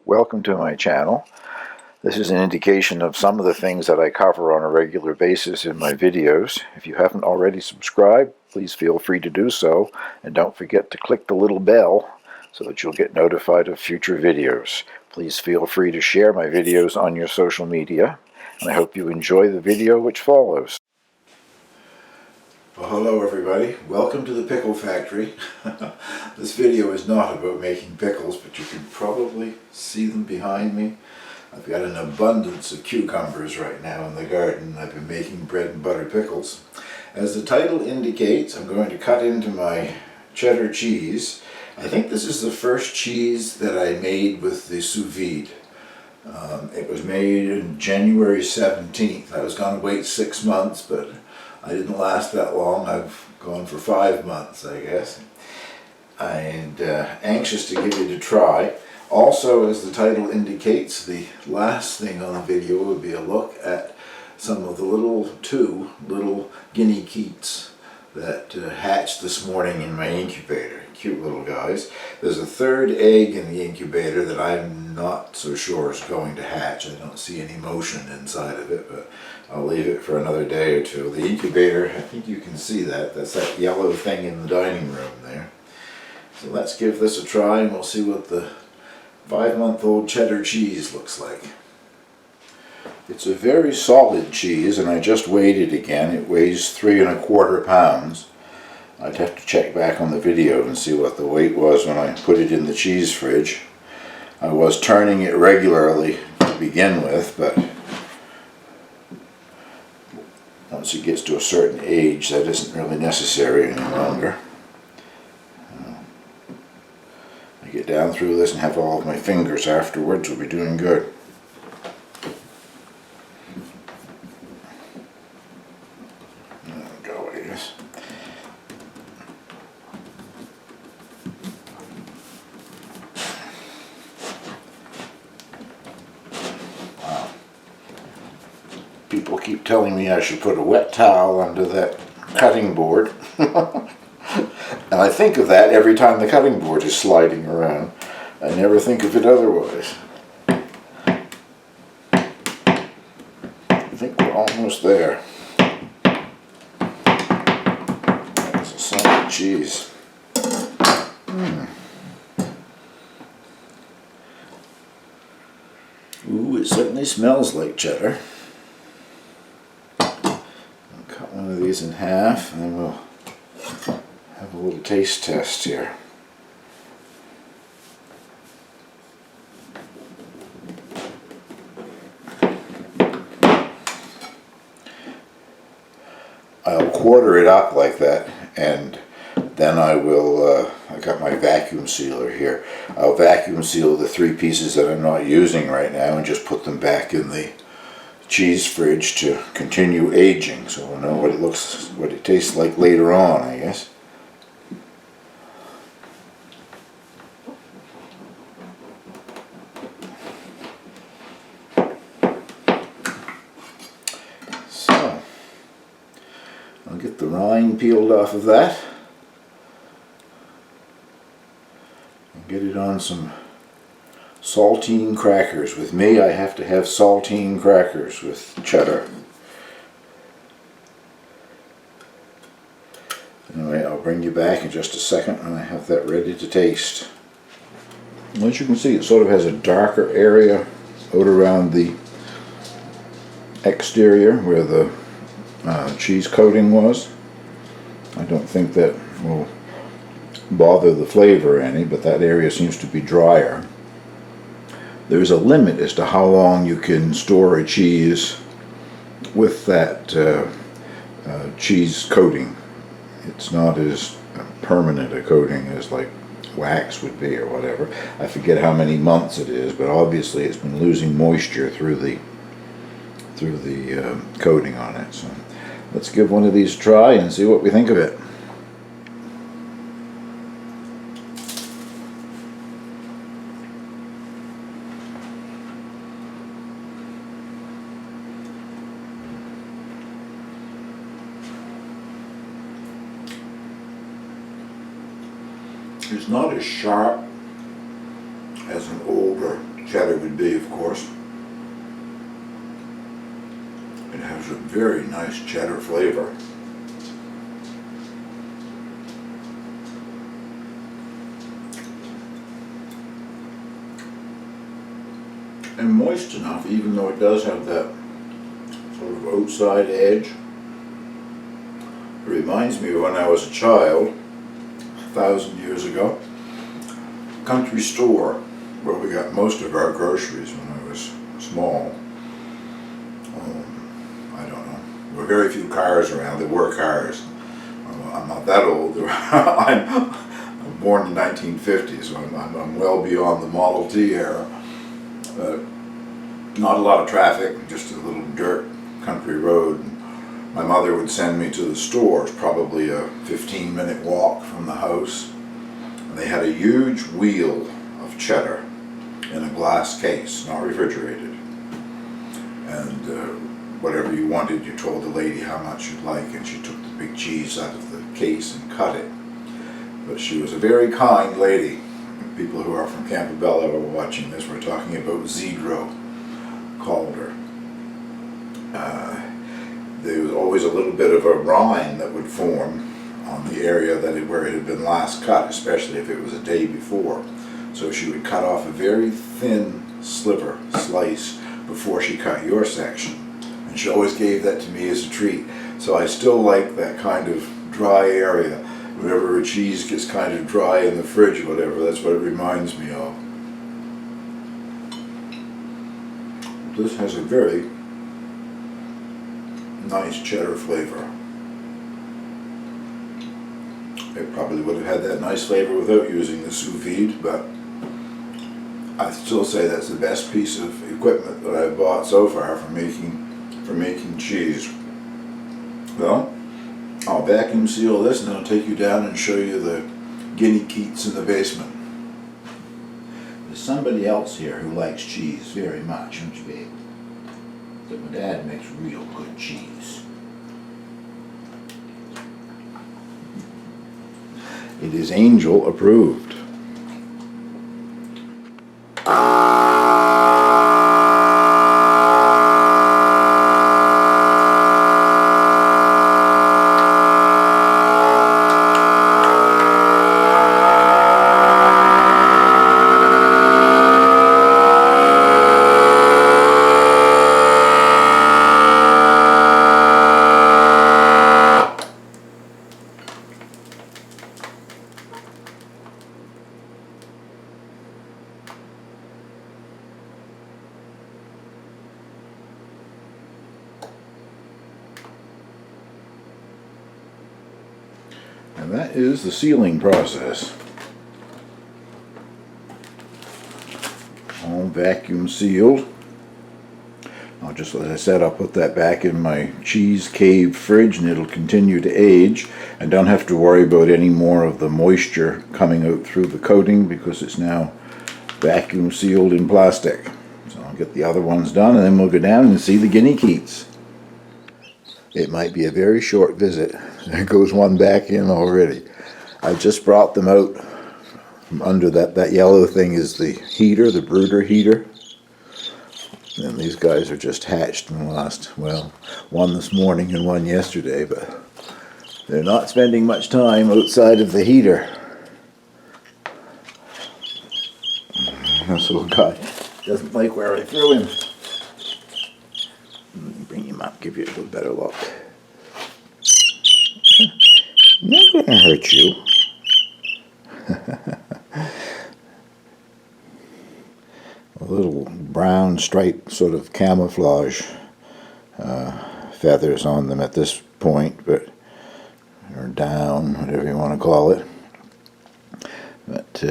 Welcome to my channel. This is an indication of some of the things that I cover on a regular basis in my videos. If you haven't already subscribed, please feel free to do so, and don't forget to click the little bell so that you'll get notified of future videos. Please feel free to share my videos on your social media, and I hope you enjoy the video which follows. Well, hello everybody. Welcome to the Pickle Factory. This video is not about making pickles, but you can probably see them behind me. I've got an abundance of cucumbers right now in the garden. I've been making bread and butter pickles. As the title indicates, I'm going to cut into my cheddar cheese. I think this is the first cheese that I made with the sous vide. It was made on January 17th. I was going to wait 6 months, but I didn't last that long. I've gone for 5 months, I guess. And anxious to give it a try. Also, as the title indicates, the last thing on the video would be a look at some of the two little Guinea Keets that hatched this morning in my incubator. Cute little guys. There's a third egg in the incubator that I'm not so sure is going to hatch. I don't see any motion inside of it, but I'll leave it for another day or two. The incubator, I think you can see that. That's that yellow thing in the dining room there. So let's give this a try and we'll see what the 5-month-old cheddar cheese looks like. It's a very solid cheese, and I just weighed it again. It weighs 3 1/4 pounds. I'd have to check back on the video and see what the weight was when I put it in the cheese fridge. I was turning it regularly to begin with, but once it gets to a certain age, that isn't really necessary any longer. I get down through this and have all of my fingers afterwards, we'll be doing good. There we go, I guess. Wow. People keep telling me I should put a wet towel under that cutting board. And I think of that every time the cutting board is sliding around. I never think of it otherwise. I think we're almost there. That's a solid cheese. Ooh, it certainly smells like cheddar. I'll cut one of these in half and then we'll have a little taste test here. I'll quarter it up like that, and then I will, I got my vacuum sealer here. I'll vacuum seal the 3 pieces that I'm not using right now and just put them back in the cheese fridge to continue aging, so we'll know what it tastes like later on, I guess. So, I'll get the rind peeled off of that and get it on some saltine crackers. With me, I have to have saltine crackers with cheddar. Anyway, I'll bring you back in just a second when I have that ready to taste. As you can see, it sort of has a darker area out around the exterior where the cheese coating was. I don't think that will bother the flavor any, but that area seems to be drier. There's a limit as to how long you can store a cheese with that cheese coating. It's not as permanent a coating as like wax would be or whatever. I forget how many months it is, but obviously it's been losing moisture through the coating on it. So let's give one of these a try and see what we think of it. It's not as sharp as an older cheddar would be, of course. It has a very nice cheddar flavor. And moist enough, even though it does have that sort of outside edge. It reminds me of when I was a child, 1,000 years ago. Country store where we got most of our groceries when I was small. I don't know. There were very few cars around. There were cars. I'm not that old. I'm born in the 1950s, so I'm well beyond the Model T era. Not a lot of traffic, just a little dirt country road. My mother would send me to the stores, probably a 15-minute walk from the house. And they had a huge wheel of cheddar in a glass case, not refrigerated. And whatever you wanted, you told the lady how much you'd like, and she took the big cheese out of the case and cut it. But she was a very kind lady. People who are from Campobello are watching this. We're talking about Zedro, Calder. There was always a little bit of a rind that would form on the area where it had been last cut, especially if it was a day before. So she would cut off a very thin slice before she cut your section. And she always gave that to me as a treat. So I still like that kind of dry area. Whenever a cheese gets kind of dry in the fridge or whatever, that's what it reminds me of. This has a very nice cheddar flavor. It probably would have had that nice flavor without using the sous vide, but I still say that's the best piece of equipment that I've bought so far for making cheese. Well, I'll vacuum seal this and then I'll take you down and show you the Guinea Keets in the basement. There's somebody else here who likes cheese very much, don't you, babe? So my dad makes real good cheese. It is Angel approved. And that is the sealing process. All vacuum sealed. Now, just as I said, I'll put that back in my cheese cave fridge and it'll continue to age. I don't have to worry about any more of the moisture coming out through the coating because it's now vacuum sealed in plastic. So I'll get the other ones done and then we'll go down and see the Guinea Keets. It might be a very short visit. There goes one back in already. I just brought them out from under that yellow thing is the heater, the brooder heater. And these guys are just hatched in the last, well, one this morning and one yesterday, but they're not spending much time outside of the heater. This little guy doesn't like where I threw him. Bring him up, give you a little better look. I'm not going to hurt you. A little brown striped sort of camouflage feathers on them at this point, but or down, whatever you want to call it. But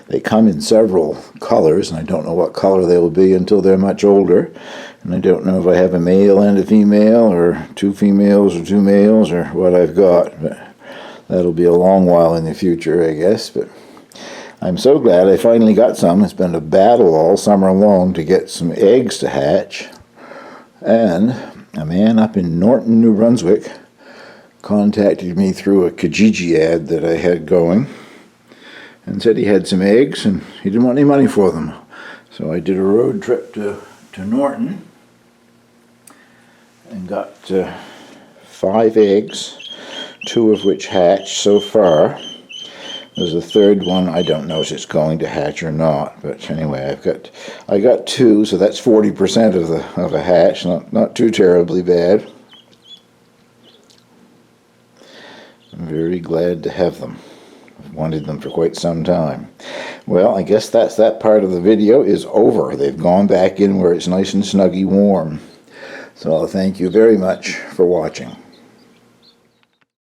they come in several colors, and I don't know what color they will be until they're much older. And I don't know if I have a male and a female, or two females or two males, or what I've got. But that'll be a long while in the future, I guess. But I'm so glad I finally got some. It's been a battle all summer long to get some eggs to hatch. And a man up in Norton, New Brunswick, contacted me through a Kijiji ad that I had going and said he had some eggs and he didn't want any money for them. So I did a road trip to Norton and got 5 eggs, 2 of which hatched so far. There's a third one. I don't know if it's going to hatch or not, but anyway, I got 2, so that's 40% of a hatch. Not too terribly bad. I'm very glad to have them. I've wanted them for quite some time. Well, I guess that part of the video is over. They've gone back in where it's nice and snuggy warm. So I'll thank you very much for watching.